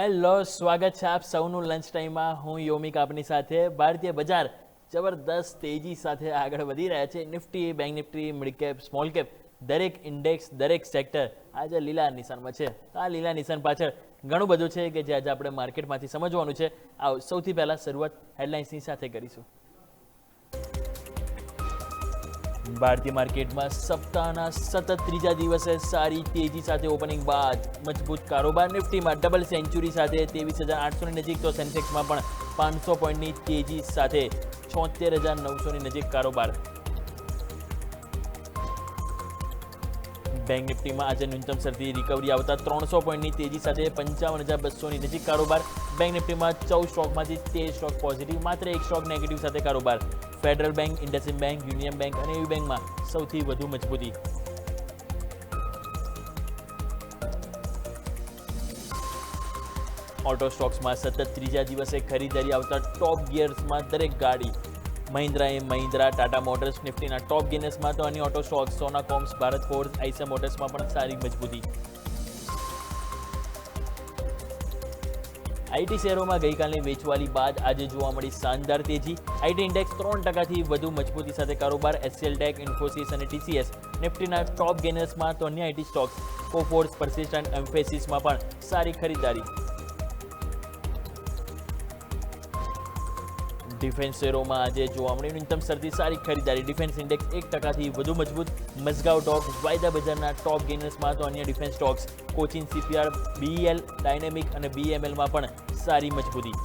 Hello, સ્વાગત છે આપ સૌનું લંચ ટાઈમમાં. હું યોમિક આપની સાથે. ભારતીય બજાર જબરદસ્ત તેજી સાથે આગળ વધી રહ્યા છે. Nifty, bank Nifty, mid cap, small cap દરેક ઇન્ડેક્સ, દરેક સેક્ટર આજે લીલા નિશાનમાં છે. આ લીલા નિશાન પાછળ ઘણું બધું છે કે જે આજે આપણે માર્કેટમાંથી સમજવાનું છે. સૌથી પહેલાં શરૂઆત હેડલાઇન્સની સાથે કરીશું. ભારતીય માર્કેટમાં સપ્તાહના સતત ત્રીજા દિવસે સારી તેજી સાથે ઓપનિંગ બાદ મજબૂત કારોબાર. નિફ્ટીમાં ડબલ સેન્ચુરી સાથે 23,800ની નજીક, તો સેન્સેક્સમાં પણ 500 પોઈન્ટની તેજી સાથે 76,900ની નજીક કારોબાર. બેંક નિફ્ટીમાં આજે ન્યૂનતમ સ્તરથી રિકવરી આવતા 300 પોઈન્ટની તેજી સાથે 55,200ની નજીક કારોબાર. બેંક નિફ્ટીમાં 14 સ્ટોકમાંથી 13 સ્ટોક પોઝિટિવ, માત્ર એક સ્ટોક નેગેટિવ સાથે કારોબાર. Federal bank, IndusInd bank, union bank અને યુ બેંકમાં સૌથી વધુ મજબૂતી. ઓટો સ્ટોક્સમાં સતત ત્રીજા દિવસે ખરીદારી આવતા ટોપ ગિયર્સમાં દરેક ગાડી. મહિન્દ્રા, ટાટા મોટર્સ નિફ્ટીના ટોપ ગેનર્સમાં, તો અન્ય ઓટો સ્ટોક્સ સોના કોમ્સ, ભારત ફોર્સ, આઈસર મોટર્સમાં પણ સારી મજબૂતી. આઈટી શેરોમાં ગઈકાલની વેચવાલી બાદ આજે જોવા મળી શાનદાર તેજી. આઈટી ઇન્ડેક્સ 3%થી વધુ મજબૂતી સાથે કારોબાર. એચસીએલ ટેક, ઇન્ફોસિસ અને ટીસીએસ નિફ્ટીના ટોપ ગેનર્સમાં, તો અન્ય આઈટી સ્ટોક્સ કોફોર્સ, persistent, એમ્ફેસિસમાં પણ સારી ખરીદારી. ડિફેન્સ શેરોમાં આજે જોવા મળી ન્યૂનતમ સ્તરથી સારી ખરીદારી. ડિફેન્સ ઇન્ડેક્સ 1%થી વધુ મજબૂત. મઝગાઉ ટોપ, વાયદા બજારના ટોપ ગેનર્સમાં, તો અન્ય defence stocks Cochin shipyard, BEL, dynamic અને બીએમએલમાં પણ સારી મજબૂતી.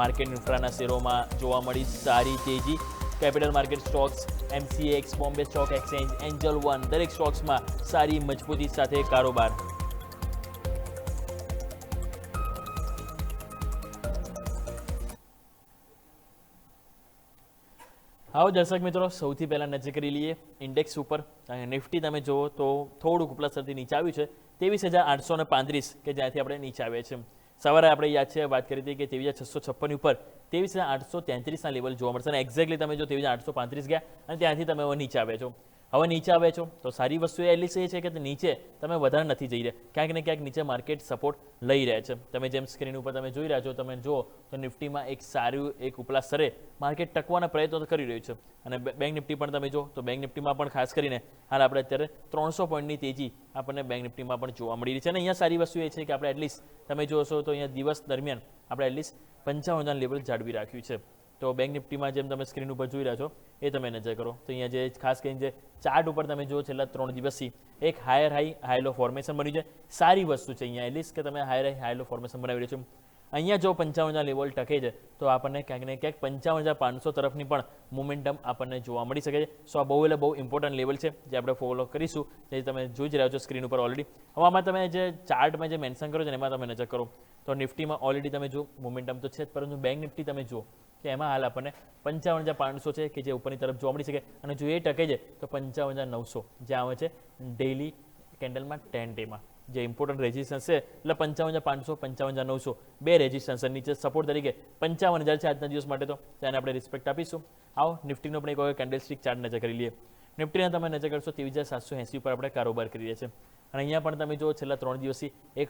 માર્કેટ ઇન્ફ્રાના શેરોમાં જોવા મળી સારી તેજી. Capital market stocks, MCX, Bombay stock exchange, Angel One દરેક સ્ટોક્સમાં સારી મજબૂતી સાથે કારોબાર. આવો દર્શક મિત્રો, સૌથી પહેલાં નજર કરી લઈએ ઇન્ડેક્સ ઉપર. નિફ્ટી તમે જુઓ તો થોડુંક ઉપલા સ્તરથી નીચે આવ્યું છે 23,835 કે જ્યાંથી આપણે નીચે આવ્યા છીએ. સવારે આપણે યાદ છે વાત કરી હતી કે 23,656 ઉપર 23,833ના લેવલ જોવા મળશે અને એક્ઝેક્ટલી તમે જો 23,835 ગયા અને ત્યાંથી તમે હવે નીચે આવ્યા છો. હવે નીચે આવ્યા છો તો સારી વસ્તુ એટલી એ છે કે નીચે તમે વધારે નથી જઈ રહ્યા. ક્યાંક ને ક્યાંક નીચે માર્કેટ સપોર્ટ લઈ રહ્યા છે. તમે જેમ સ્ક્રીન ઉપર તમે જોઈ રહ્યા છો, તમે જુઓ તો નિફ્ટીમાં એક સારું એક ઉપલા સ્તરે માર્કેટ ટકવાના પ્રયત્નો કરી રહ્યું છે. અને બેંક નિફ્ટી પણ તમે જો તો બેંક નિફ્ટીમાં પણ ખાસ કરીને હાલ આપણે અત્યારે 300 પોઈન્ટની તેજી આપણને બેંક નિફ્ટીમાં પણ જોવા મળી રહી છે. અને અહીંયા સારી વસ્તુ એ છે કે આપણે એટલીસ્ટ તમે જોશો તો અહીંયા દિવસ દરમિયાન આપણે એટલીસ્ટ 55,000 લેવલ જાળવી રાખ્યું છે. તો બેંક નિફ્ટીમાં જેમ તમે સ્ક્રીન ઉપર જોઈ રહ્યા છો એ તમે નજર કરો તો અહીંયા જે ખાસ કરીને જે ચાર્ટ ઉપર તમે જુઓ છેલ્લા 3 દિવસથી એક હાયર હાઈ લો ફોર્મેશન બન્યું છે. સારી વસ્તુ છે અહીંયા એટલીસ્ટ કે તમે હાયર હાઈ લો ફોર્મેશન બનાવી રહ્યા છો. અહીંયા જો 55,000 લેવલ ટકે છે તો આપણને ક્યાંક ને ક્યાંક 55,500 તરફની પણ મોમેન્ટમ આપણને જોવા મળી શકે છે. સો આ બહુ ઇમ્પોર્ટન્ટ લેવલ છે જે આપણે ફોલો કરીશું, જે તમે જોઈ જ રહ્યા છો સ્ક્રીન ઉપર ઓલરેડી. હવે આમાં તમે જે ચાર્ટમાં જે મેન્શન કરો છો એમાં તમે નજર કરો તો નિફ્ટીમાં ઓલરેડી તમે જો મોમેન્ટમ તો છે જ, પરંતુ બેંક નિફ્ટી તમે જુઓ કે એમાં હાલ આપણને 55,500 છે કે જે ઉપરની તરફ જોવા મળી શકે. અને જો એ ટકે છે તો 55,900 જે આવે છે ડેઇલી કેન્ડલમાં 10 ડેમાં જે ઇમ્પોર્ટન્ટ રેઝિસ્ટન્સ છે. એટલે 55,500, 55,900 બે રેઝિસ્ટન્સ નીચે સપોર્ટ તરીકે 55,000 છે આજના દિવસ માટે, તો તેને આપણે રિસ્પેક્ટ આપીશું. આવો નિફ્ટીનો પણ એક વખત કેન્ડલસ્ટિક ચાર્ટ નજર કરી લઈએ. નિફ્ટીને તમે નજર કરશો 23,780 ઉપર આપણે કારોબાર કરી રહ્યા છીએ. અને અહીંયા પણ તમે જો છેલ્લા 3 દિવસથી એક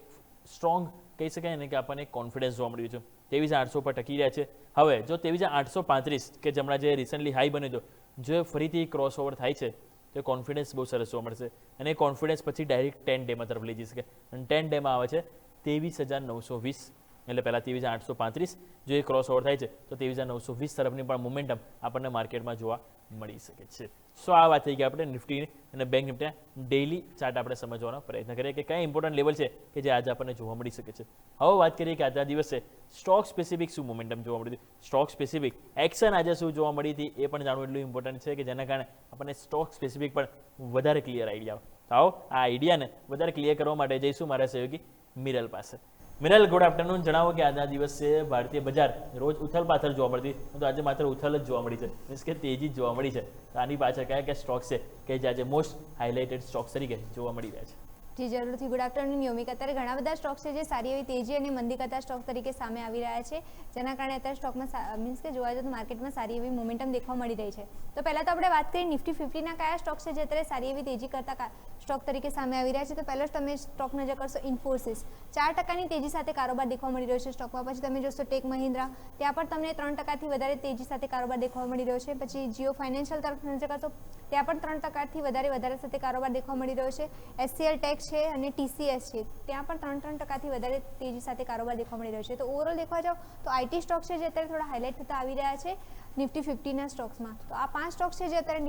સ્ટ્રોંગ કહી શકાય ને કે આપણને કોન્ફિડન્સ જોવા મળ્યું છે. 23,800 પર ટકી રહ્યા છે. હવે જો 23,835 કે હમણાં જે રિસન્ટલી હાઈ બન્યો હતો, જો ફરીથી ક્રોસ ઓવર થાય છે તો કોન્ફિડન્સ બહુ સરસ જોવા મળશે. અને એ કોન્ફિડન્સ પછી ડાયરેક્ટ 10 ડેમાં તરફ લઈ જઈ શકે. અને 10 ડેમાં આવે છે 23,920, એટલે પહેલાં 23,835 જો એ ક્રોસ ઓવર થાય છે તો 23,920 તરફની પણ મોમેન્ટમ આપણને માર્કેટમાં જોવા મળી શકે છે. સો આ વાત થઈ ગઈ આપણે નિફ્ટી અને બેંક નિફ્ટીના ડેઇલી ચાર્ટ આપણે સમજવાનો પ્રયત્ન કરીએ કે કયા ઇમ્પોર્ટન્ટ લેવલ છે કે જે આજે આપણને જોવા મળી શકે છે. હવે વાત કરીએ કે આજના દિવસે સ્ટોક સ્પેસિફિક શું મોમેન્ટમ જોવા મળી હતી, સ્ટોક સ્પેસિફિક એક્શન આજે શું જોવા મળી હતી એ પણ જાણવું એટલું ઇમ્પોર્ટન્ટ છે કે જેના કારણે આપણને સ્ટોક સ્પેસિફિક પણ વધારે ક્લિયર આઈડિયા આવે. તો આવો આ આઈડિયાને વધારે ક્લિયર કરવા માટે જઈશું મારા સહયોગી મિરલ પાસે. મિરલ, ગુડ આફ્ટરનૂન. જણાવો કે આજના દિવસે ભારતીય બજાર રોજ ઉથલ પાથલ જોવા મળતી, તો આજે માત્ર ઉથલ જ જોવા મળી છે, મીન્સ કે તેજી જ જોવા મળી છે. તો આની પાછળ કયા કયા સ્ટોક્સ છે કે જે આજે મોસ્ટ હાઇલાઇટેડ સ્ટોક્સ તરીકે જોવા મળી રહ્યા છે? જી જરૂરથી. ગુડ આફ્ટરનૂન યોમિક. અત્યારે ઘણા બધા સ્ટોક્સ છે જે સારી એવી તેજી અને મંદી કરતા સ્ટોક તરીકે સામે આવી રહ્યા છે, જેના કારણે અત્યારે સ્ટોકમાં મીન્સ કે જોવા જાય તો માર્કેટમાં સારી એવી મોમેન્ટમ દેખવા મળી રહી છે. તો પહેલાં તો આપણે વાત કરીએ નિફ્ટી 50ના કયા સ્ટોક્સ છે જે અત્યારે સારી એવી તેજી કરતા સ્ટોક તરીકે સામે આવી રહ્યા છે. તો પહેલો તમે સ્ટોક નજર કરશો ઇન્ફોસિસ, 4% તેજી સાથે કારોબાર દેખવા મળી રહ્યો છે સ્ટોકમાં. પછી તમે જોશો ટેક મહિન્દ્રા, ત્યાં પણ તમને 3%થી વધારે તેજી સાથે કારોબાર દેખવા મળી રહ્યો છે. પછી જીઓ ફાઇનાન્શિયલ તરફ નજર કરશો, ત્યાં પણ 3%થી વધારે સાથે કારોબાર દેખવા મળી રહ્યો છે. એચસીએલ ટેક છે અને ટીસીએસ છે, ત્યાં પણ 3%થી વધારે તેજી સાથે કારોબાર દેખવા મળી રહ્યો છે. તો ઓવરઓલ દેખવા જાવ તો આઈટી સ્ટોક છે જે અત્યારે થોડા હાઇલાઇટ થતા આવી રહ્યા છે નિફ્ટી 50ના સ્ટોક્સમાં. તો આ 5 સ્ટોક્સ છે જે અત્યારે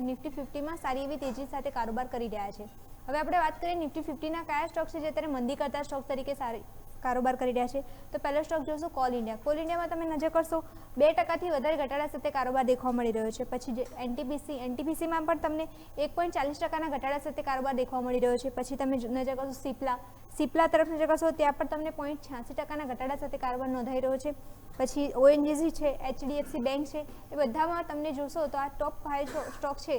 નિફ્ટી 50માં સારી એવી તેજી સાથે કારોબાર કરી રહ્યા છે. હવે આપણે વાત કરીએ નિફ્ટી 50ના કયા સ્ટોક છે જે અત્યારે મંદી કરતા સ્ટોક તરીકે સારી કારોબાર કરી રહ્યા છે. તો પહેલો સ્ટોક જોશો કોલ ઇન્ડિયા. કોલ ઇન્ડિયામાં તમે નજર કરશો 2%થી વધારે ઘટાડા સાથે કારોબાર દેખવા મળી રહ્યો છે. પછી જે એનટીપીસીમાં પણ તમને 1.40%ના ઘટાડા સાથે કારોબાર દેખવા મળી રહ્યો છે. પછી તમે નજર કરશો સિપ્લા તરફ નજર કરશો, ત્યાં પણ તમને 0.86%ના ઘટાડા સાથે કારોબાર નોંધાઈ રહ્યો છે. પછી ઓએનજીસી છે, એચડીએફસી બેંક છે, એ બધામાં તમને જોશો તો આ ટોપ 5 સ્ટોક છે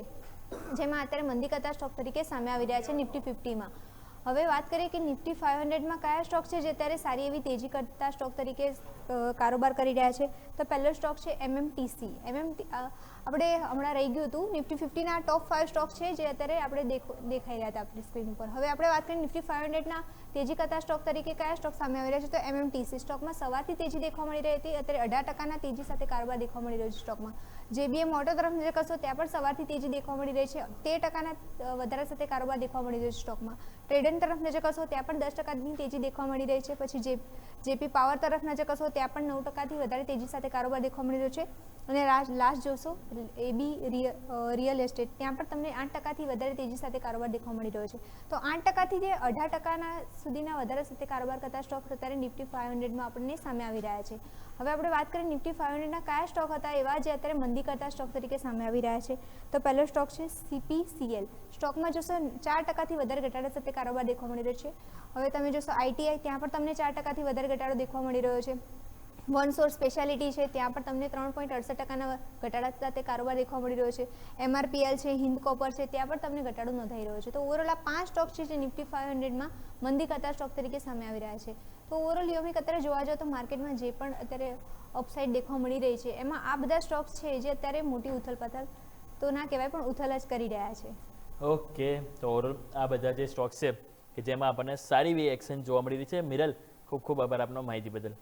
જેમાં અત્યારે મંદી કરતા સ્ટોક તરીકે સામે આવી રહ્યા છે નિફ્ટી 50માં. હવે વાત કરીએ કે નિફ્ટી 500માં કયા સ્ટોક છે જે અત્યારે સારી એવી તેજી કરતા સ્ટોક તરીકે કારોબાર કરી રહ્યા છે. તો પહેલો સ્ટોક છે એમએમટીસી. આપણે હમણાં રહી ગયું હતું નિફ્ટી 50ના ટોપ 5 સ્ટોક છે જે અત્યારે આપણે દેખાઈ રહ્યા હતા આપણી સ્ક્રીન ઉપર. હવે આપણે વાત કરીએ નિફ્ટી 500ના તેજી કરતા સ્ટોક તરીકે કયા સ્ટોક સામે આવી રહ્યા છે. તો એમએમટીસી સ્ટોકમાં સવારથી તેજી દેખવા મળી રહી હતી, અત્યારે 18%ના તેજી સાથે કારોબાર દેખવા મળી રહ્યો છે સ્ટોકમાં. જેબીએમ ઓટો તરફ નજર કરશો, ત્યાં પણ સવારથી તેજી દેખવા મળી રહી છે, 13%ના વધારા સાથે કારોબાર દેખવા મળી રહ્યો છે સ્ટોકમાં. ટ્રેડન તરફ નજર કરશો, ત્યાં પણ 10%ની તેજી દેખવા મળી રહી છે. પછી જેપી પાવર તરફ નજર કરશો, ત્યાં પણ 9%થી વધારે તેજી સાથે કારોબાર દેખવા મળી રહ્યો છે. અને લાસ્ટ જોશો એબી રિયલ એસ્ટેટ, ત્યાં પણ તમને 8%થી વધારે તેજી સાથે કારોબાર દેખવા મળી રહ્યો છે. તો 8%થી જે 18% સુધીના વધારા સાથે કારોબાર કરતા સ્ટોક અત્યારે નિફ્ટી 500માં આપણને સામે આવી રહ્યા છે. હવે આપણે વાત કરીએ નિફ્ટી 500ના કયા સ્ટોક હતા એવા જે અત્યારે મંદી કરતા સ્ટોક તરીકે સામે આવી રહ્યા છે. તો પહેલો સ્ટોક છે સીપીસીએલ. સ્ટોકમાં જોશો 4%થી વધારે ઘટાડા સાથે કારોબાર દેખવા મળી રહ્યો છે. હવે તમે જોશો આઈટીઆઈ, ત્યાં પણ તમને 4%થી વધારે ઘટાડો દેખવા મળી રહ્યો છે. વનસોર્સ સ્પેશિયાલિટી છે, ત્યાં પણ તમને 3.68%ના ઘટાડા સાથે કારોબાર દેખવા મળી રહ્યો છે. એમઆરપીએલ છે, હિન્દ કોપર છે, ત્યાં પણ તમને ઘટાડો નોંધાઈ રહ્યો છે. તો ઓવરઓલ આ 5 સ્ટોક છે જે નિફ્ટી 500માં મંદી કરતા સ્ટોક તરીકે સામે આવી રહ્યા છે. તો ઓવરઓલ યોમિક અત્યારે જોવા જાવ તો માર્કેટમાં જે પણ અત્યારે અપસાઇડ દેખવા મળી રહી છે એમાં આ બધા સ્ટોક્સ છે જે અત્યારે મોટી ઉથલપાથલ તો ના કહેવાય પણ ઉથલ જ કરી રહ્યા છે. ઓકે, તો ઓવરઓલ આ બધા જે સ્ટોક્સ છે કે જેમાં આપણને સારી એવી એક્શન જોવા મળી રહી છે. મિરલ, ખૂબ ખૂબ આભાર આપનો માહિતી બદલ.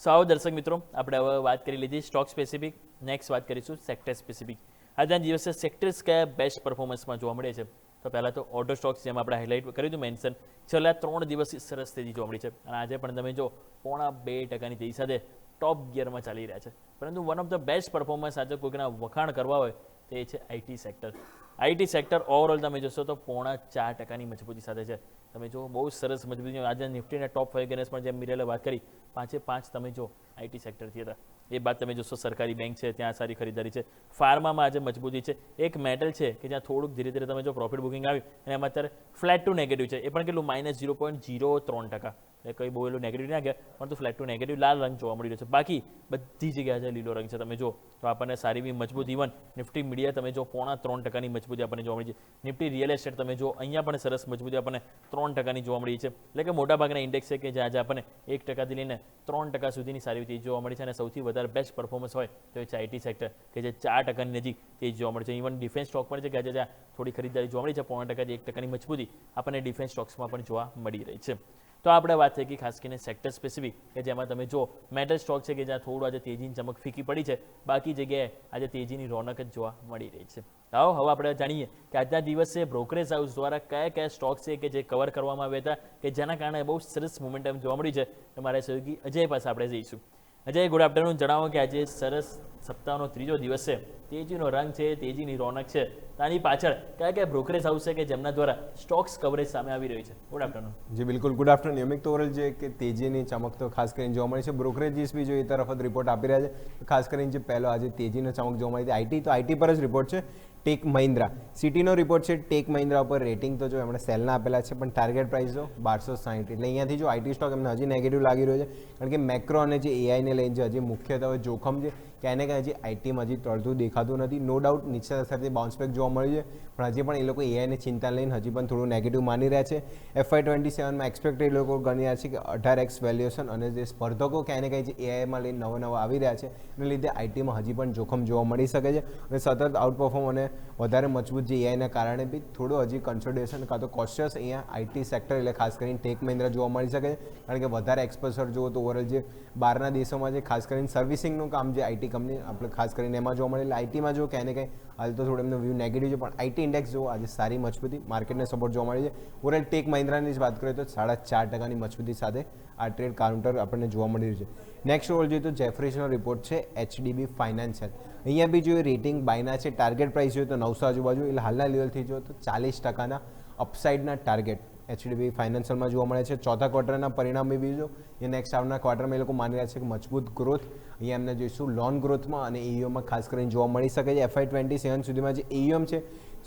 આવો દર્શક મિત્રો, આપણે હવે વાત કરી લીધી સ્ટોક સ્પેસિફિક. નેક્સ્ટ વાત કરીશું સેક્ટર સ્પેસિફિક. આજના દિવસે સેક્ટર્સ કયા બેસ્ટ પરફોર્મન્સમાં જોવા મળે છે. તો પહેલાં તો ઓટો સ્ટોક્સ, જેમાં આપણે હાઇલાઇટ કર્યું હતું મેન્શન, છેલ્લા 3 દિવસથી સરસ તેજી જોવા મળી છે અને આજે પણ તમે જો 0.2%ની તેજી સાથે ટોપ ગિયરમાં ચાલી રહ્યા છે. પરંતુ one of the best performance આજે કોઈકના વખાણ કરવા હોય તો એ છે IT sector. IT sector overall તમે જોશો તો 0.4%ની મજબૂતી સાથે છે. તમે જો બહુ સરસ મજબૂતી. આજે નિફ્ટીના ટોપ 5 ગેનર્સ પણ જેમ મિરેલે વાત કરી 5 તમે જો આઈટી સેક્ટરથી હતા. એ બાદ તમે જોશો સરકારી બેંક છે, ત્યાં સારી ખરીદારી છે. ફાર્મામાં આજે મજબૂતી છે. એક મેટલ છે કે જ્યાં થોડુંક ધીરે ધીરે તમે જો પ્રોફિટ બુકિંગ આવ્યું અને એમાં અત્યારે ફ્લેટ ટુ નેગેટિવ છે. એ પણ કેટલું -0.03%. એ કંઈ બહુ એટલું નેગેટિવ ના ગયા, પરંતુ ફ્લેટ ટુ નેગેટિવ લાલ રંગ જોવા મળી રહ્યો છે. બાકી બધી જગ્યાએ આજે લીલો રંગ છે. તમે જો તો આપણને સારી એવી મજબૂત. ઇવન નિફ્ટી મીડિયા તમે જો 0.3%ની મજબૂતી આપણને જોવા મળી છે. નિફ્ટી રિયલ એસ્ટેટ તમે જો અહીંયા પણ સરસ મજબૂતી આપણને 3%ની જોવા મળી છે. એટલે કે મોટાભાગના ઇન્ડેક્સ છે કે જે આજે આપણને 1%થી લઈને 3% સુધીની સારી તેજી જોવા મળી છે. અને સૌથી વધારે બેસ્ટ પરફોર્મન્સ હોય તો એ છે આઈટી સેક્ટર કે જે 4%ની નજીક તેજી જોવા મળે છે. ઇવન ડિફેન્સ સ્ટોક પણ છે કે આજે જ્યાં થોડી ખરીદારી જોવા મળી છે. 0.5%થી 1%ની મજબૂતી આપણને ડિફેન્સ સ્ટોક્સમાં પણ જોવા મળી રહી છે. તો આપણે વાત થઈ ગઈ ખાસ કરીને સેક્ટર સ્પેસિફિક કે જેમાં તમે જો મેટલ સ્ટોક છે કે જ્યાં થોડું આજે તેજીની ચમક ફીકી પડી છે. બાકી જગ્યાએ આજે તેજીની રોનક જ જોવા મળી રહી છે. આવો હવે આપણે જાણીએ કે આજના દિવસે બ્રોકરેજ હાઉસ દ્વારા કયા સ્ટોક છે કે જે કવર કરવામાં આવ્યા હતા કે જેના કારણે બહુ સરસ મોમેન્ટમ જોવા મળ્યું છે. તમારા સહયોગી અજય પાસે આપણે જઈશું. Ajay, good afternoon. જણાવો કે આજે સરસ સપ્તાહનો 3જો દિવસ છે, તેજીનો રંગ છે, તેજીની રોનક છે, આની પાછળ કયા બ્રોકરેજ હાઉસ છે કે જેમના દ્વારા સ્ટોક્સ કવરેજ સામે આવી રહ્યું છે. Good afternoon. જી બિલકુલ, ગુડ આફ્ટરનૂન. યોમિક, તો ઓવરઓલ જે કે તેજીની ચમક તો ખાસ કરીને જોવા મળી છે. બ્રોકરેજીસ બી જો એ તરફ જ રિપોર્ટ આપી રહ્યા છે. ખાસ કરીને જે પહેલો આજે તેજીનો ચમક જોવા મળી આઈટી, તો આઈટી પર જ રિપોર્ટ છે. ટેક મહિન્દ્રા સિટીનો રિપોર્ટ છે. ટેક મહિન્દ્રા ઉપર રેટિંગ તો જો એમણે સેલના આપેલા છે, પણ ટાર્ગેટ પ્રાઇસ જો 1260. એટલે અહીંયાથી જો આઈટી સ્ટોક એમને હજી નેગેટિવ લાગી રહ્યો છે, કારણ કે મેક્રો અને જે એઆઈને લઈને જે હજી મુખ્યત્વે જોખમ છે ક્યાંય ને ક્યાં હજી આઈટીમાં હજી તરતું દેખાતું નથી. નો ડાઉટ નીચેના સ્તરથી બાઉન્સ બેક જોવા મળ્યું છે, પણ હજી પણ એ લોકો એઆઈને ચિંતા લઈને હજી પણ થોડું નેગેટિવ માની રહ્યા છે. FY27માં એક્સપેક્ટેડ લોકો ગણી રહ્યા છે કે 18x વેલ્યુએશન, અને જે સ્પર્ધકો ક્યાંય ને ક્યાંય જે એઆઈમાં લઈને નવા આવી રહ્યા છે એને લીધે આઈટીમાં હજી પણ જોખમ જોવા મળી શકે છે. અને સતત આઉટ પરફોર્મ અને વધારે મજબૂત જે એઆઈના કારણે બી થોડું હજી કન્સોલિડેશન કાં તો કોશિયસ અહીંયા આઈટી સેક્ટર એટલે ખાસ કરીને ટેક મહિન્દ્રા જોવા મળી શકે છે. કારણ કે વધારે એક્સપોઝર જુઓ તો ઓવરઓલ જે બહારના દેશોમાં જે ખાસ કરીને સર્વિસિંગનું કામ જે આઈટી કંપની આપણે ખાસ કરીને એમાં જોવા મળે, એટલે આઈટીમાં જો ક્યાંય ને ક્યાંય હાલ તો થોડું એમનો વ્યૂ નેગેટિવ છે, પણ આઈટી ઇન્ડેક્સ જો આજે સારી મજબૂતી માર્કેટને સપોર્ટ જોવા મળી છે. ઓવરઓલ ટેક મહિન્દ્રાની જ વાત કરીએ તો 4.5% મજબૂતી સાથે આ ટ્રેડ કાઉન્ટર આપણને જોવા મળી રહ્યું છે. નેક્સ્ટ ઓવર જોઈએ તો જેફરીસનો રિપોર્ટ છે HDB ફાઇનાન્શિયલ. અહીંયા બી જોઈએ રેટિંગ બાયના છે, ટાર્ગેટ પ્રાઇસ જોઈએ તો 900 આજુબાજુ, એટલે હાલના લેવલથી જો તો 40% અપસાઇડના ટાર્ગેટ HDB ફાઇનાન્શિયલમાં જોવા મળે છે. ચોથા ક્વાર્ટરના પરિણામે બી જો એ નેક્સ્ટ આવનારા ક્વાર્ટરમાં એ લોકો માની રહ્યા છે કે મજબૂત ગ્રોથ અહીંયા એમને જોઈશું લોન ગ્રોથમાં અને એયુએમમાં ખાસ કરીને જોવા મળી શકે છે. FY27 સુધીમાં જે એયુએમ છે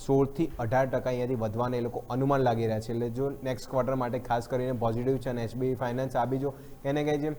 16 થી 18% અહીંયાથી વધવાને એ લોકો અનુમાન લાગી રહ્યા છે. એટલે જો નેક્સ્ટ ક્વાર્ટર માટે ખાસ કરીને પોઝિટિવ છે. અને HDB ફાઇનાન્સ આ બી જો એને કહે છે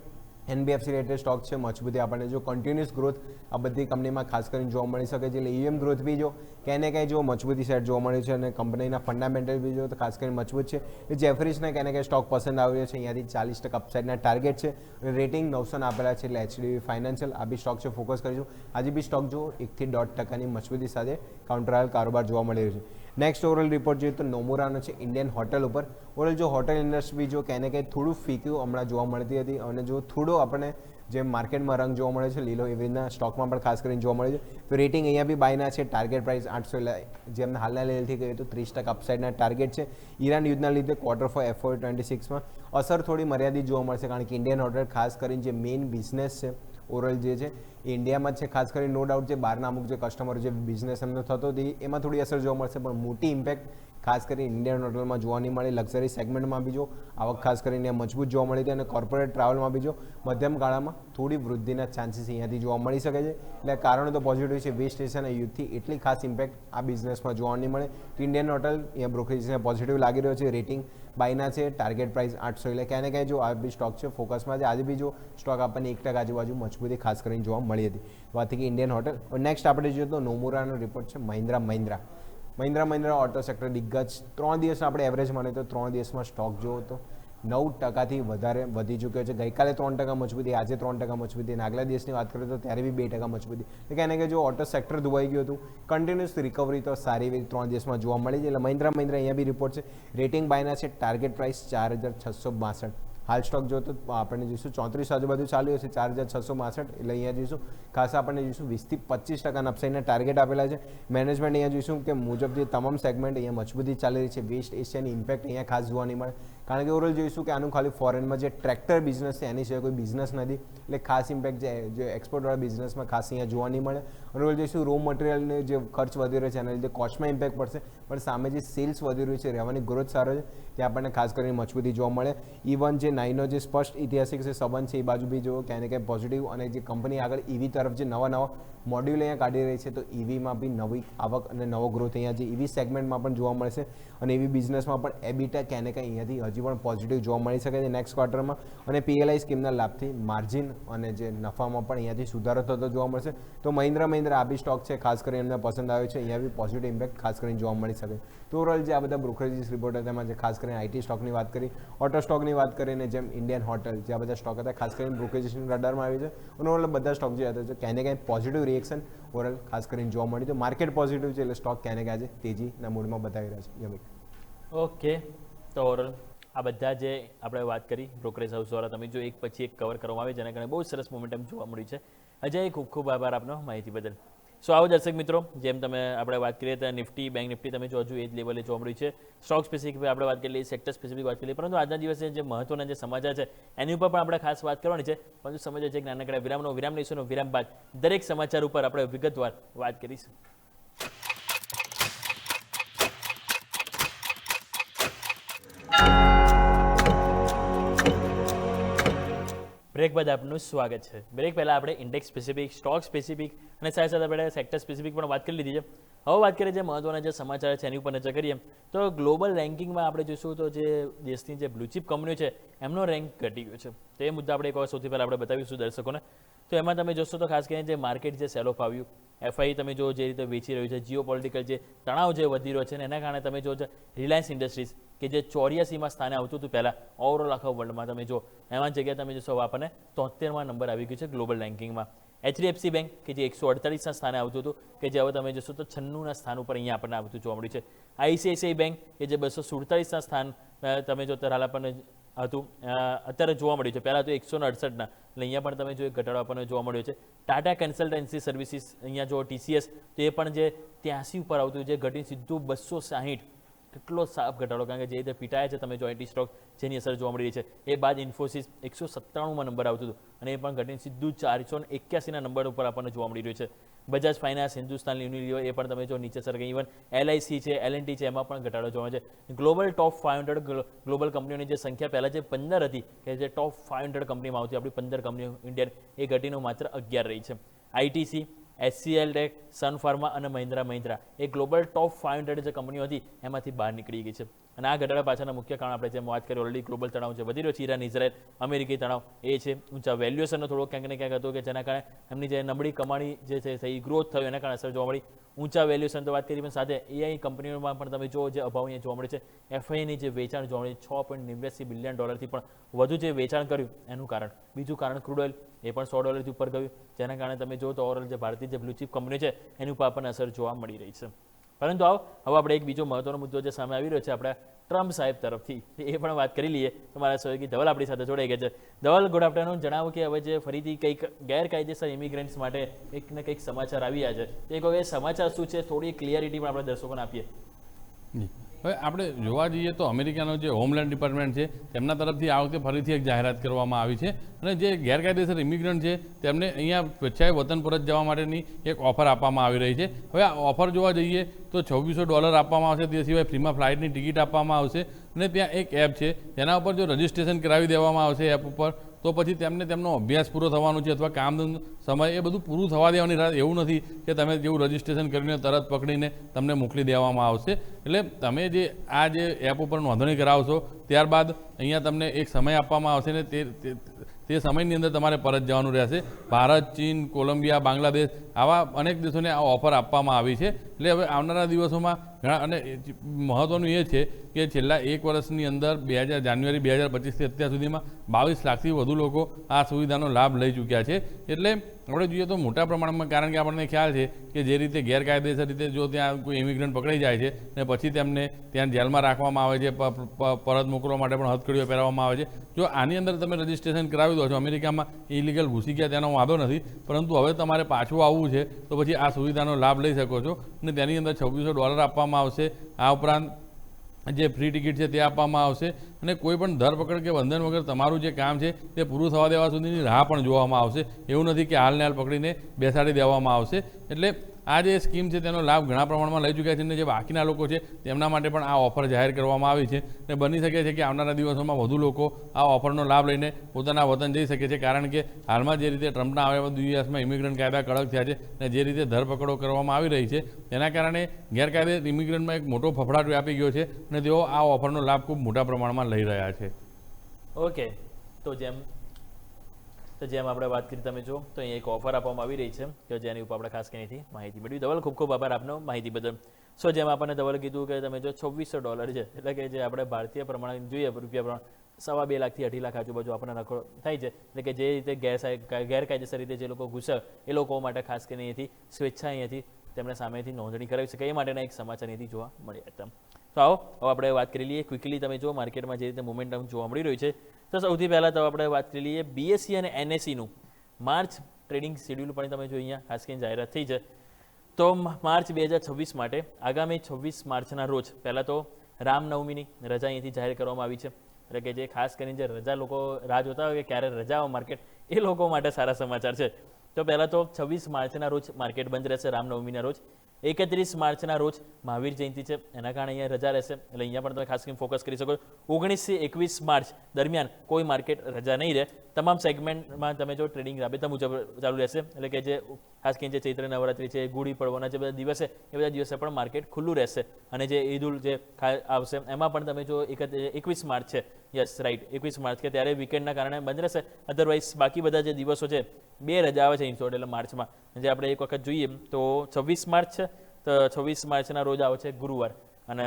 NBFC રિલેટેડ સ્ટોક છે, મજબૂતી આપણને જો કન્ટિન્યુઅસ ગ્રોથ આ બધી કંપનીમાં ખાસ કરીને જોવા મળી શકે છે. એટલે એયુએમ ગ્રોથ બી જો ક્યાંય ને ક્યાંય જો મજબૂતી સેટ જોવા મળ્યું છે, અને કંપનીના ફંડામેન્ટલ બી જો તો ખાસ કરીને મજબૂત છે. એટલે જેફરીસને ક્યાંય ને ક્યાંય સ્ટોક પસંદ આવ્યો છે. અહીંયાથી 40% અપસાઇડના ટાર્ગેટ છે, અને રેટિંગ 900 આપેલા છે. એટલે HDB ફાઇનાન્શિયલ આ બી સ્ટોક છે, ફોકસ કરીશું. આજે બી સ્ટોક જો 1 થી 1.5% મજબૂતી સાથે કાઉન્ટરાયલ કારોબાર જોવા મળી રહ્યું છે. નેક્સ્ટ ઓવરઓલ રિપોર્ટ જોઈએ તો નોમુરાનો છે ઇન્ડિયન હોટલ ઉપર. ઓવરઓલ જો હોટલ ઇન્ડસ્ટ્રી જો ક્યાંય ને ક્યાંય થોડું ફીક્યું હમણાં જોવા મળતી હતી, અને જો થોડો આપણને જે માર્કેટમાં રંગ જોવા મળે છે લીલો એવી રીતના સ્ટોકમાં પણ ખાસ કરીને જોવા મળે છે. તો રેટિંગ અહીંયા બી બાયના છે, ટાર્ગેટ પ્રાઇસ 800, જેમને હાલના લેવલથી કહીએ તો 30% અપસાઇડના ટાર્ગેટ છે. ઈરાન યુદ્ધના લીધે Q4 FY26માં અસર થોડી મર્યાદિત જોવા મળશે, કારણ કે ઇન્ડિયન હોટલ ખાસ કરીને જે મેઇન બિઝનેસ છે ઓવરઓલ જે છે એ ઇન્ડિયામાં જ છે. ખાસ કરીને નો ડાઉટ જે બહારના અમુક જે કસ્ટમર જે બિઝનેસ એમનો થતો હતી એમાં થોડી અસર જોવા મળશે, પણ મોટી ઇમ્પેક્ટ ખાસ કરીને ઇન્ડિયન હોટલમાં જોવા નહીં મળે. લક્ઝરી સેગમેન્ટમાં બી જો આવક ખાસ કરીને મજબૂત જોવા મળી હતી, અને કોર્પોરેટ ટ્રાવેલમાં બી જો મધ્યમ ગાળામાં થોડી વૃદ્ધિના ચાન્સીસ અહીંયાથી જોવા મળી શકે છે. એટલે કારણો તો પોઝિટિવ છે. વેસ્ટ એશિયા અને યુથથી એટલી ખાસ ઇમ્પેક્ટ આ બિઝનેસમાં જોવા નહીં મળે. તો ઇન્ડિયન હોટલ અહીંયા બ્રોકરેજને પોઝિટિવ લાગી રહ્યો છે. રેટિંગ બાયના છે, ટાર્ગેટ પ્રાઇસ 800, એટલે ક્યાંય ને ક્યાંય જો આ બી સ્ટોક છે ફોકસમાં છે. આજે બી જો સ્ટોક આપણને 1% આજુબાજુ મજબૂતી ખાસ કરીને જોવા મળી હતી. વાત થઈ કે ઇન્ડિયન હોટલ. નેક્સ્ટ આપણે જોઈએ તો નોમુરાનો રિપોર્ટ છે મહિન્દ્રા ઓટો સેક્ટર દિગ્ગજ. 3 દિવસ આપણે એવરેજ માને તો 3 દિવસમાં સ્ટોક જોવો તો 9%થી વધારે વધી ચૂક્યો છે. ગઈકાલે 3% મજબૂતી, આજે 3% મજબૂતી, અને આગલા દિવસની વાત કરીએ તો ત્યારે બી 2% મજબૂતી. એટલે ક્યાંય ને ક્યાંય જો ઓટો સેક્ટર ધોવાઈ ગયું હતું, કન્ટિન્યુઅસ રિકવરી તો સારી એવી 3 દિવસમાં જોવા મળી છે. એટલે મહિન્દ્રા અહીંયા બી રિપોર્ટ છે. રેટિંગ બાયના છે, ટાર્ગેટ પ્રાઇસ 4662. હાલ સ્ટોક જો તો આપણને જોઈશું 34 આજુબાજુ ચાલ્યું હશે, 4662. એટલે અહીંયા જોઈશું ખાસ આપણને જોઈશું 20 થી 25% અપસાઇડના ટાર્ગેટ આપેલા છે. મેનેજમેન્ટ અહીંયા જોઈશું કે મુજબ જે તમામ સેગમેન્ટ અહીંયા મજબૂતી ચાલી રહી છે. વેસ્ટ એશિયાની ઇમ્પેક્ટ અહીંયા ખાસ જોવા નહીં મળે, કારણ કે ઓવરઓલ જોઈશું કે આનું ખાલી ફોરેનમાં જે ટ્રેક્ટર બિઝનેસ છે એની સિવાય કોઈ બિઝનેસ નથી. એટલે ખાસ ઇમ્પેક્ટ જે એક્સપોર્ટવાળા બિઝનેસમાં ખાસ અહીંયા જોવા નહીં મળે. ઓવરઓલ જોઈશું રો મટીરિયલને જે ખર્ચ વધી રહ્યો છે એના લીધે કોસ્ટમાં ઇમ્પેક્ટ પડશે, પણ સામે જે સેલ્સ વધી રહ્યું છે, રહેવાની ગ્રોથ સારો છે, ત્યાં આપણને ખાસ કરીને મજબૂતી જોવા મળે. ઇવન જે નાઈનો જે સ્પષ્ટ ઐતિહાસિક છે સંબંધ છે એ બાજુ બી જો ક્યાંય ને ક્યાંય પોઝિટિવ, અને જે કંપની આગળ ઈવી તરફ જે નવા મોડ્યુલ અહીંયા કાઢી રહી છે, તો ઈવીમાં બી નવી આવક અને નવો ગ્રોથ અહીંયા જે ઈવી સેગમેન્ટમાં પણ જોવા મળશે. અને એવી બિઝનેસમાં પણ એબીટા ક્યાંય ને ક્યાંય અહીંયાથી હજી પણ પોઝિટિવ જોવા મળી શકે છે નેક્સ્ટ ક્વાર્ટરમાં. અને PLI સ્કીમના લાભથી માર્જિન અને જે નફામાં પણ અહીંયાથી સુધારો થતો જોવા મળશે. તો મહિન્દ્રા આ બી સ્ટોક છે, ખાસ કરીને એમને પસંદ આવ્યો છે. અહીંયા બી પોઝિટિવ ઇમ્પેક્ટ ખાસ કરીને જોવા મળી શકે. તો ઓવરઓલ જે આ બધા બ્રોકરેજીસ રિપોર્ટ હતા તેમાં જે ખાસ કરીને આઈટી સ્ટોકની વાત કરી, ઓટો સ્ટોકની વાત કરીને, જેમ ઇન્ડિયન હોટલ, જે આ બધા સ્ટોક હતા ખાસ કરીને બ્રોકરેજીસના રડારમાં આવી છે. અને ઓવરઓલ બધા સ્ટોક જે હતા ક્યાંય ને ક્યાંય પોઝિટિવ રિએક્શન ઓવરઓલ ખાસ કરીને જોવા મળ્યું. તો માર્કેટ પોઝિટિવ છે, એટલે સ્ટોક ક્યાંય ને ક્યાં આજે તેજીના મૂડમાં બતાવી રહ્યા છે. યમિક ઓકે, તો ઓવરઓલ આ બધા જે આપણે વાત કરી બ્રોકરેજ હાઉસ દ્વારા તમે જો એક પછી એક કવર કરવામાં આવે જેના કારણે બહુ સરસ મોમેન્ટમ જોવા મળ્યું છે. અજય, ખૂબ ખૂબ આભાર આપનો માહિતી બદલ. સો આવો દર્શક મિત્રો, જેમ તમે આપણે વાત કરીએ તો નિફ્ટી, બેંક નિફ્ટી તમે જો હજુ એ જ લેવલે જોવા મળ્યું છે. સ્ટોક સ્પેસિફિક આપણે વાત કરી લઈએ, સેક્ટર સ્પેસિફિક વાત કરી લઈએ, પરંતુ આજના દિવસે જે મહત્વના જે સમાચાર છે એની ઉપર પણ આપણે ખાસ વાત કરવાની છે. પરંતુ સમય છે કે નાનકડા વિરામ લઈશું, વિરામ બાદ દરેક સમાચાર ઉપર આપણે વિગતવાર વાત કરીશું. બ્રેક બાદ આપનું સ્વાગત છે. બ્રેક પહેલાં આપણે ઇન્ડેક્સ સ્પેસિફિક, સ્ટોક સ્પેસિફિક અને સાથે સાથે આપણે સેક્ટર સ્પેસિફિક પણ વાત કરી લીધી છે. હવે વાત કરીએ જે મહત્વના જે સમાચાર છે એની ઉપર નજર કરીએ તો ગ્લોબલ રેન્કિંગમાં આપણે જોઈશું તો જે દેશની જે બ્લુચિપ કંપનીઓ છે એમનો રેન્ક ઘટી ગયો છે. તો એ મુદ્દા આપણે એક વાર સૌથી પહેલાં આપણે બતાવીશું દર્શકોને. તો એમાં તમે જોશો તો ખાસ કરીને જે માર્કેટ જે સેલ ઓફ આવ્યું, એફઆઈ તમે જો જે રીતે વેચી રહ્યું છે, જીઓ પોલિટિકલ જે તણાવ જે વધી રહ્યો છે ને એના કારણે તમે જો રિલાયન્સ ઇન્ડસ્ટ્રીઝ કે જે 84માં સ્થાને આવતું હતું પહેલાં ઓવરઓલ આખા વર્લ્ડમાં તમે જો એમાં જગ્યાએ તમે જોશો આપણને 73માં નંબર આવી ગયું છે ગ્લોબલ રેન્કિંગમાં. HDFC બેંક કે જે 148ના સ્થાને આવતું હતું કે જે હવે તમે જોશો તો 96ના સ્થાન ઉપર અહીંયા આપણને આવતું જોવા મળ્યું છે. ICICI બેંક કે જે 247ના સ્થાન તમે જો હાલ આપણને હતું અત્યારે જોવા મળ્યું છે, પહેલાં તો 168ના, એટલે અહીંયા પણ તમે જો એક ઘટાડો આપણને જોવા મળ્યો છે. ટાટા કન્સલ્ટન્સી સર્વિસીસ અહીંયા જો TCS તો એ પણ જે 83 ઉપર આવતું જે ઘટીને સીધું 260, કેટલો સાફ ઘટાડો, કારણ કે જે રીતે પીટાયા છે તમે જો IT સ્ટોક જેની અસર જોવા મળી રહી છે. એ બાદ ઇન્ફોસિસ 197માં નંબર આવતું હતું અને એ પણ ઘટીને સીધું 481ના નંબર ઉપર આપણને જોવા મળી રહ્યું છે. બજાજ ફાઇનાન્સ, હિન્દુસ્તાન યુનિલિવર એ પણ તમે જો નીચે સર ગઈ, ઇવન LIC છે, L&T છે, એમાં પણ ઘટાડો જોવા મળે છે. ગ્લોબલ ટોપ 500 ગ્લોબલ કંપનીઓની જે સંખ્યા પહેલાં જે 15 હતી કે જે ટોપ 500 કંપનીમાં આવતી આપણી 15 કંપનીઓ ઇન્ડિયન, એ ઘટીને માત્ર 11 રહી છે. ITC, HCL tech, Sun Pharma અને મહિન્દ્રા એ ગ્લોબલ ટોપ 500 જે કંપનીઓ હતી એમાંથી બહાર નીકળી ગઈ છે. અને આ ઘટાડા પાછળના મુખ્ય કારણ આપણે જેમ વાત કરી ઓલરેડી ગ્લોબલ તણાવ છે વધી રહ્યો છે, ઈરાન ઇઝરાયલ અમેરિકી તણાવ એ છે, ઊંચા વેલ્યુએશનનો થોડો ક્યાંક ને ક્યાંક હતો કે જેના કારણે એમની જે નબળી કમાણી જે છે એ ગ્રોથ થયો એના કારણે અસર જોવા મળી. ઊંચા વેલ્યુએશન તો વાત કરી પણ સાથે AI કંપનીઓમાં પણ તમે જો જે અભાવ અહીંયા જોવા મળે છે. FIની જે વેચાણ જોવા મળે $6.89 બિલિયન થી પણ વધુ જે વેચાણ કર્યું એનું કારણ, બીજું કારણ ક્રૂડ ઓઇલ એ પણ $100 ઉપર ગયું, જેના કારણે તમે જો તો ઓવરઓલ જે ભારતીય જે બ્લુચિપ કંપની છે એની ઉપર આપણને અસર જોવા મળી રહી છે. પરંતુ હવે આપણે એક બીજો મહત્વનો મુદ્દો જે સામે આવી રહ્યો છે આપણા ટ્રમ્પ સાહેબ તરફથી, એ પણ વાત કરી લઈએ. તો મારા સહયોગી ધવલ આપણી સાથે જોડાઈ ગયા છે. Dhaval, good afternoon. જણાવો કે હવે જે ફરીથી કંઈક ગેરકાયદેસર ઇમિગ્રન્ટ્સ માટે કંઈક ને કંઈક સમાચાર આવ્યા છે, એ કહો એ સમાચાર શું છે, થોડી ક્લિયરિટી પણ આપણે દર્શકોને આપીએ. હવે આપણે જોવા જઈએ તો અમેરિકાનો જે હોમલેન્ડ ડિપાર્ટમેન્ટ છે તેમના તરફથી આ વખતે ફરીથી એક જાહેરાત કરવામાં આવી છે અને જે ગેરકાયદેસર ઇમિગ્રન્ટ છે તેમને અહીંયા સ્વેચ્છાએ વતન પરત જવા માટેની એક ઓફર આપવામાં આવી રહી છે. હવે આ ઓફર જોવા જઈએ તો $2600 આપવામાં આવશે, તે સિવાય ફ્રીમાં ફ્લાઇટની ટિકિટ આપવામાં આવશે અને ત્યાં એક એપ છે તેના ઉપર જો રજિસ્ટ્રેશન કરાવી દેવામાં આવશે એપ ઉપર, તો પછી તેમને તેમનો અભ્યાસ પૂરો થવાનો છે અથવા કામ સમય એ બધું પૂરું થવા દેવાની રાહ, એવું નથી કે તમે જેવું રજિસ્ટ્રેશન કરીને તરત પકડીને તમને મોકલી દેવામાં આવશે. એટલે તમે જે આ જે એપ ઉપર નોંધણી કરાવશો ત્યારબાદ અહીંયા તમને એક સમય આપવામાં આવશે ને તે સમયની અંદર તમારે પરત જવાનું રહેશે. ભારત, ચીન, કોલંબિયા, બાંગ્લાદેશ આવા અનેક દેશોને આ ઓફર આપવામાં આવી છે. એટલે હવે આવનારા દિવસોમાં ઘણા, અને મહત્ત્વનું એ છે કે છેલ્લા એક વર્ષની અંદર જાન્યુઆરી 2025થી અત્યાર સુધીમાં 22 લાખથી વધુ લોકો આ સુવિધાનો લાભ લઈ ચૂક્યા છે. એટલે આપણે જોઈએ તો મોટા પ્રમાણમાં, કારણ કે આપણને ખ્યાલ છે કે જે રીતે ગેરકાયદેસર રીતે જો ત્યાં કોઈ ઇમિગ્રન્ટ પકડાઈ જાય છે અને પછી તેમને ત્યાં જેલમાં રાખવામાં આવે છે, પરત મોકલવા માટે પણ હથકડીઓ પહેરવામાં આવે છે. જો આની અંદર તમે રજિસ્ટ્રેશન કરાવી દો છો, અમેરિકામાં ઇલીગલ ઘૂસી ગયા તેનો વાંધો નથી, પરંતુ હવે તમારે પાછું આવવું છે તો પછી આ સુવિધાનો લાભ લઈ શકો છો અને તેની અંદર $2600 આપવામાં આવશે. આ ઉપરાંત જે ફ્રી ટિકિટ છે તે આપવામાં આવશે અને કોઈ પણ ધરપકડ કે બંધન વગર તમારું જે કામ છે તે પૂરું થવા દેવા સુધીની રાહ પણ જોવામાં આવશે. એવું નથી કે હાલને હાલ પકડીને બેસાડી દેવામાં આવશે. એટલે આ જે સ્કીમ છે તેનો લાભ ઘણા પ્રમાણમાં લઈ ચૂક્યા છે અને જે બાકીના લોકો છે તેમના માટે પણ આ ઓફર જાહેર કરવામાં આવી છે અને બની શકે છે કે આવનારા દિવસોમાં વધુ લોકો આ ઓફરનો લાભ લઈને પોતાના વતન જઈ શકે છે. કારણ કે હાલમાં જે રીતે ટ્રમ્પના આવ્યા બાદ યુએસમાં ઇમિગ્રન્ટ કાયદા કડક થયા છે અને જે રીતે ધરપકડો કરવામાં આવી રહી છે તેના કારણે ગેરકાયદે ઇમિગ્રન્ટમાં એક મોટો ફફડાટ વ્યાપી ગયો છે અને તેઓ આ ઓફરનો લાભ ખૂબ મોટા પ્રમાણમાં લઈ રહ્યા છે. ઓકે, તો જેમ આપણે વાત કરી તમે જો તો અહીંયા એક ઓફર આપવામાં આવી રહી છે કે જેની ઉપર આપણે ખાસ કરીને માહિતી મેળવી. ધવલ, ખૂબ ખૂબ આભાર આપનો માહિતી બદલ. જેમ આપણને ધવલ કીધું કે તમે જો $2600 છે, એટલે કે જે આપણે ભારતીય પ્રમાણે જોઈએ રૂપિયા પ્રમાણે 2.5 લાખથી 2.5 લાખ આજુબાજુ આપણને નફો થાય છે. એટલે કે જે રીતે ગેરકાયદેસર રીતે જે લોકો ઘૂસે એ લોકો માટે ખાસ કરીને અહીંયાથી સ્વેચ્છા અહીંયાથી તેમણે સામેથી નોંધણી કરાવી શકે એ માટેના એક સમાચાર અહીંથી જોવા મળ્યા હતા. તો આવો હવે આપણે વાત કરી લઈએ ક્વિકલી. તમે જો માર્કેટમાં જે રીતે મોમેન્ટમ જોવા મળી રહ્યું છે તો સૌથી પહેલાં તો આપણે વાત કરી લઈએ BSE અને NSEનું માર્ચ ટ્રેડિંગ શેડ્યુલ પણ તમે જો અહીંયા ખાસ કરીને જાહેરાત થઈ છે. તો માર્ચ 2026 માટે આગામી 26 માર્ચના રોજ પહેલાં તો રામનવમીની રજા અહીંથી જાહેર કરવામાં આવી છે. એટલે કે જે ખાસ કરીને જે રજા લોકો રાહ જોતા હોય કે ક્યારે રજા આવે માર્કેટ, એ લોકો માટે સારા સમાચાર છે. તો પહેલાં તો 26 માર્ચના રોજ માર્કેટ બંધ રહેશે રામનવમીના રોજ. 31 માર્ચના રોજ મહાવીર જયંતિ છે, એના કારણે અહીંયા રજા રહેશે, એટલે અહીંયા પણ તમે ખાસ કરીને ફોકસ કરી શકો. 19 થી 21 માર્ચ દરમિયાન કોઈ માર્કેટ રજા નહીં રહે. તમામ સેગમેન્ટમાં તમે જો ટ્રેડિંગ રાબેતા મુજબ ચાલુ રહેશે, એટલે કે જે ખાસ કરીને જે ચૈત્ર નવરાત્રી છે, ગુડી પડવાના જે બધા દિવસે એ બધા દિવસે પણ માર્કેટ ખુલ્લું રહેશે. અને જે ઈદ ઉલ જે આવશે એમાં પણ તમે જો 21 માર્ચ છે, યસ રાઈટ 21 માર્ચ કે ત્યારે વીકેન્ડના કારણે બંધ રહેશે. અધરવાઇઝ બાકી બધા જે દિવસો છે 2 રજા આવે છે ઇન્સ્યોર્ડ, એટલે માર્ચમાં જે આપણે એક વખત જોઈએ તો 26 માર્ચ છે, તો 26 માર્ચના રોજ આવે છે ગુરુવાર, અને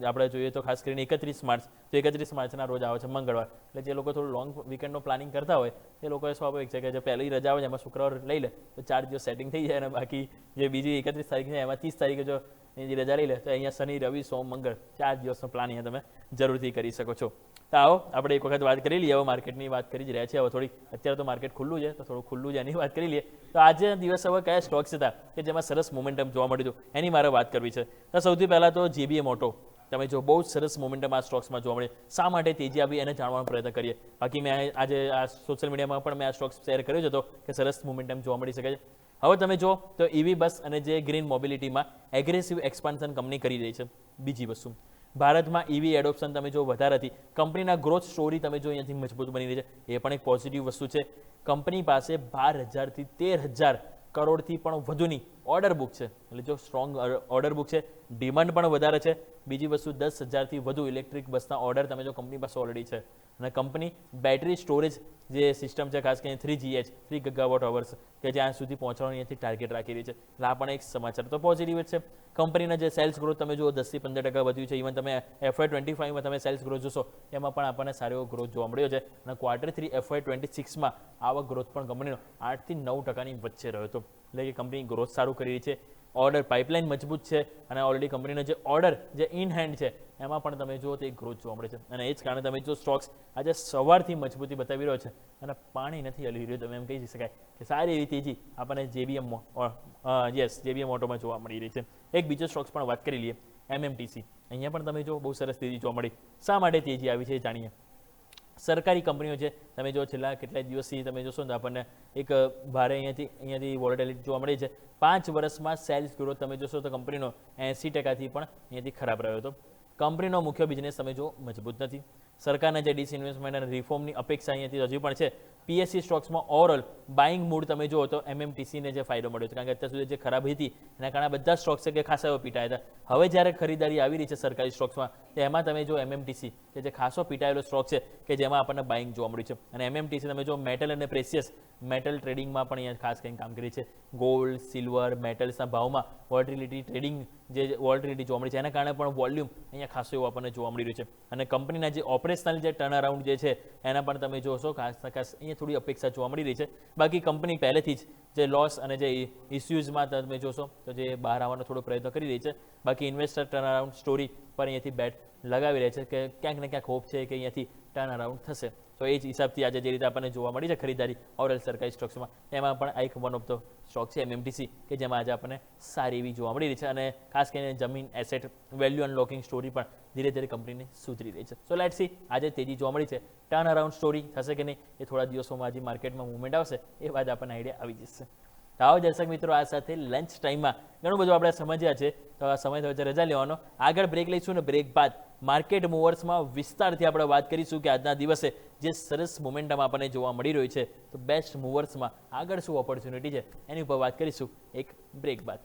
આપણે જોઈએ તો ખાસ કરીને 31 માર્ચ, તો 31 માર્ચના રોજ આવે છે મંગળવાર. એટલે જે લોકો થોડું લોંગ વીકેન્ડનો પ્લાનિંગ કરતા હોય એ લોકોએ સ્વાભાવિક છે કે જે પહેલી રજા આવે છે એમાં શુક્રવાર લઈ લે તો 4 દિવસ સેટિંગ થઈ જાય, અને બાકી જે બીજી 31 તારીખ છે એમાં 30 તારીખે જો એની રજા લઈ લે તો અહીંયા શનિ રવિ સોમ મંગળ 4 દિવસનો પ્લાન અહીંયા તમે જરૂરથી કરી શકો છો. તો આવો આપણે એક વખત વાત કરી લઈએ. હવે માર્કેટની વાત કરી જ રહ્યા છે, હવે થોડી અત્યારે તો માર્કેટ ખુલ્લું છે તો થોડું ખુલ્લું છે એની વાત કરી લઈએ. તો આજે દિવસ હવે કયા સ્ટોક્સ હતા કે જેમાં સરસ મોમેન્ટમ જોવા મળ્યું હતું એની મારે વાત કરવી છે. તો સૌથી પહેલાં તો JBM ઓટો, તમે જો બહુ જ સરસ મોમેન્ટમ આ સ્ટોક્સમાં જોવા મળે. શા માટે તેજી આવી એને જાણવાનો પ્રયત્ન કરીએ. બાકી મેં આજે આ સોશિયલ મીડિયામાં પણ મેં આ સ્ટોક્સ શેર કર્યો જ હતો કે સરસ મોમેન્ટમ જોવા મળી શકે છે. હવે તમે જો તો EV બસ અને જે ગ્રીન મોબિલિટીમાં એગ્રેસિવ એક્સપાન્શન કંપની કરી રહી છે. બીજી વસ્તુ, ભારતમાં EV એડોપ્શન તમે જો વધારે હતી, કંપનીના ગ્રોથ સ્ટોરી તમે જો અહીંયાથી મજબૂત બની રહી છે, એ પણ એક પોઝિટિવ વસ્તુ છે. કંપની પાસે 12,000 થી 13,000 કરોડથી પણ વધુની ઓર્ડર બુક છે, એટલે જો સ્ટ્રોંગ ઓર્ડર બુક છે, ડિમાન્ડ પણ વધારે છે. બીજી વસ્તુ 10,000થી વધુ ઇલેક્ટ્રિક બસના ઓર્ડર તમે જો કંપની પાસે ઓલરેડી છે, અને કંપની બેટરી સ્ટોરેજ જે સિસ્ટમ છે ખાસ કરીને 3GH 3 ગીગાવોટ અવર્સ કે જ્યાં સુધી પહોંચવાનું અહીંયાથી ટાર્ગેટ રાખી રહી છે. એટલે આ પણ એક સમાચાર તો પોઝિટિવ જ છે. કંપનીના જે સેલ્સ ગ્રોથ તમે જુઓ 10 થી 15% વધ્યું છે. ઇવન તમે FY25માં તમે સેલ્સ ગ્રોથ જોશો એમાં પણ આપણને સારો એવો ગ્રોથ જોવા મળ્યો છે, અને Q3 FY26માં આવક ગ્રોથ પણ કંપનીનો 8 થી 9%ની વચ્ચે રહ્યો હતો. એટલે કે કંપની ગ્રોથ સારું કરી રહી છે. ઓર્ડર પાઇપલાઇન મજબૂત છે, અને ઓલરેડી કંપનીનો જે ઓર્ડર જે ઇન હેન્ડ છે એમાં પણ તમે જુઓ તો એક ગ્રોથ જોવા મળે છે. અને એ જ કારણે તમે જો સ્ટોક્સ આજે સવારથી મજબૂતી બતાવી રહ્યો છે અને પાણી નથી હલી રહ્યું, તમે એમ કહી શકાય કે સારી એવી તેજી આપણને JBM ઓટોમાં જોવા મળી રહી છે. એક બીજો સ્ટોક્સ પણ વાત કરી લઈએ, MMTC. અહીંયા પણ તમે જો બહુ સરસ તેજી જોવા મળી. શા માટે તેજી આવી છે જાણીએ. સરકારી કંપનીઓ છે, તમે જો છેલ્લા કેટલાય દિવસથી તમે જોશો તો આપણને એક ભારે અહીંયાથી વોલેટિલિટી જોવા મળી છે. 5 વર્ષમાં સેલ્સ ગ્રોથ તમે જોશો તો કંપનીનો 80%થી પણ અહીંયાથી ખરાબ રહ્યો હતો. કંપનીનો મુખ્ય બિઝનેસ તમે જો મજબૂત નથી. સરકારના જે ડિસઇન્વેસ્ટમેન્ટ અને રિફોર્મની અપેક્ષા અહીંયાથી હજુ પણ છે. PSE સ્ટોક્સમાં ઓવરઓલ બાઇંગ મૂડ તમે જુઓ તો MMTCને જે ફાયદો મળ્યો હતો, કારણ કે અત્યાર સુધી જે ખરાબ હતી એના કારણે બધા સ્ટોક્સ છે કે ખાસા એવો પીટાયા હતા. હવે જ્યારે ખરીદારી આવી રહી છે સરકારી સ્ટોક્સમાં, તો એમાં તમે જો MMTC કે જે ખાસો પીટાયેલો સ્ટોક છે કે જેમાં આપણને બાઇંગ જોવા મળ્યું છે. અને MMTC તમે જો મેટલ અને પ્રેસિયસ મેટલ ટ્રેડિંગમાં પણ અહીંયા ખાસ કરીને કામ કરી છે. ગોલ્ડ, સિલ્વર, મેટલ્સના ભાવમાં વોલેટિલિટી ટ્રેડિંગ જે વોલેટિલિટી જોવા મળી છે એના કારણે પણ વોલ્યુમ અહીંયા ખાસો એવું આપણને જોવા મળી રહ્યું છે. અને કંપનીના જે ઓપરેશનલ જે ટર્ન અરાઉન્ડ જે છે એના પણ તમે જોશો ખાસ અહીંયા થોડી અપેક્ષા જોવા મળી રહી છે. બાકી કંપની પહેલેથી જ જે લોસ અને જે ઇસ્યુઝમાં તમે જોશો તો જે બહાર આવવાનો થોડો પ્રયત્ન કરી રહી છે. બાકી ઇન્વેસ્ટર ટર્ન અરાઉન્ડ સ્ટોરી પર અહીંયાથી બેટ લગાવી રહે છે કે ક્યાંક ને ક્યાંક હોપ છે કે અહીંયાથી ટર્ન અરાઉન્ડ થશે. તો એ જ હિસાબથી આજે જે રીતે આપણને જોવા મળી છે ખરીદારી ઓવરઓલ સરકારી સ્ટોક્સમાં, એમાં પણ એક વન ઓફ ધ સ્ટોક છે MMTC કે જેમાં આજે આપણને સારી એવી જોવા મળી રહી છે. અને ખાસ કરીને જમીન એસેટ વેલ્યુ અનલોકિંગ સ્ટોરી પણ ધીરે ધીરે કંપનીને સુધરી રહી છે. સો લેટ્સ સી આજે તેજી જોવા મળી છે, ટર્ન અરાઉન્ડ સ્ટોરી થશે કે નહીં એ થોડા દિવસોમાં આજે માર્કેટમાં મૂવમેન્ટ આવશે એ બાદ આપણને આઈડિયા આવી જશે. તો આવો દર્શક મિત્રો, આ સાથે લંચ ટાઈમમાં ઘણું બધું આપણે સમજ્યા છે. તો આ સમય થયો છે રજા લેવાનો. આગળ બ્રેક લઈશું ને બ્રેક બાદ માર્કેટ મૂવર્સમાં વિસ્તારથી આપણે વાત કરીશું કે આજના દિવસે જે સરસ મોમેન્ટમ આપણને જોવા મળી રહ્યું છે, તો બેસ્ટ મૂવર્સમાં આગળ શું ઓપોર્ચ્યુનિટી છે એની ઉપર વાત કરીશું એક બ્રેક બાદ.